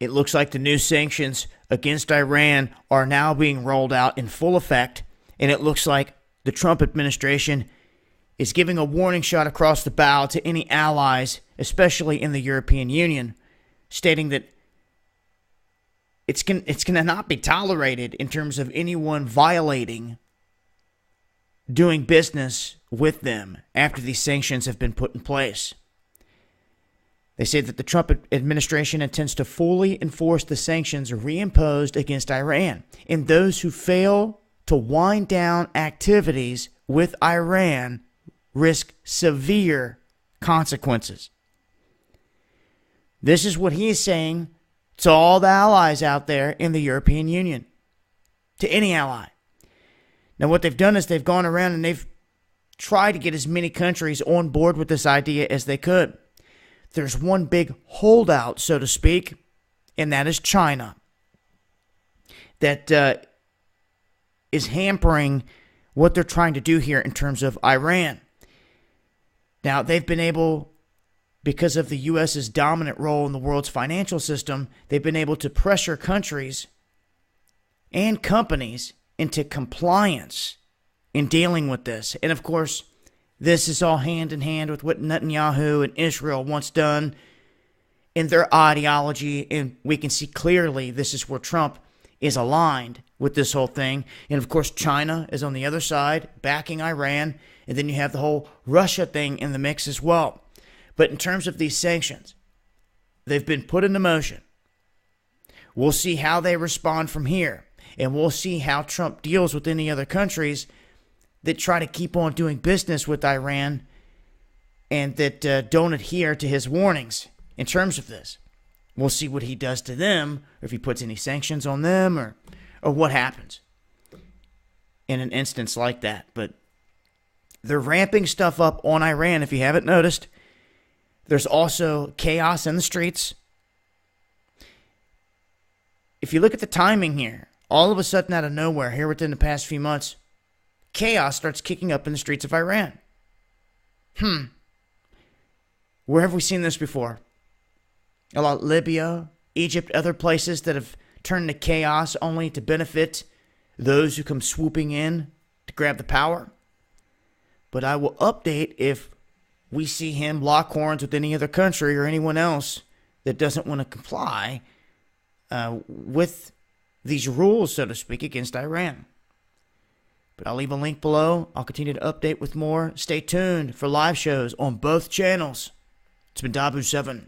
It looks like the new sanctions against Iran are now being rolled out in full effect, and it looks like the Trump administration is giving a warning shot across the bow to any allies, especially in the European Union, stating that it's going to not be tolerated in terms of anyone violating doing business with them after these sanctions have been put in place. They say that the Trump administration intends to fully enforce the sanctions reimposed against Iran, and those who fail to wind down activities with Iran risk severe consequences. This is what he is saying to all the allies out there in the European Union, to any ally. Now, what they've done is they've gone around and they've tried to get as many countries on board with this idea as they could. There's one big holdout, so to speak, and that is China, that is hampering what they're trying to do here in terms of Iran. Now, they've been able, because of the U.S.'s dominant role in the world's financial system, they've been able to pressure countries and companies into compliance in dealing with this. And of course, this is all hand in hand with what Netanyahu and Israel once done in their ideology. And we can see clearly this is where Trump is aligned with this whole thing. And of course, China is on the other side, backing Iran. And then you have the whole Russia thing in the mix as well. But in terms of these sanctions, they've been put into motion. We'll see how they respond from here. And we'll see how Trump deals with any other countries that try to keep on doing business with Iran and that don't adhere to his warnings in terms of this. We'll see what he does to them, or if he puts any sanctions on them, or what happens in an instance like that. But they're ramping stuff up on Iran, if you haven't noticed. There's also chaos in the streets. If you look at the timing here, all of a sudden out of nowhere, here within the past few months, chaos starts kicking up in the streets of Iran. Where have we seen this before? A lot Libya, Egypt, other places that have turned to chaos only to benefit those who come swooping in to grab the power. But I will update if we see him lock horns with any other country or anyone else that doesn't want to comply with these rules, so to speak, against Iran. But I'll leave a link below. I'll continue to update with more. Stay tuned for live shows on both channels. It's been Dabu7.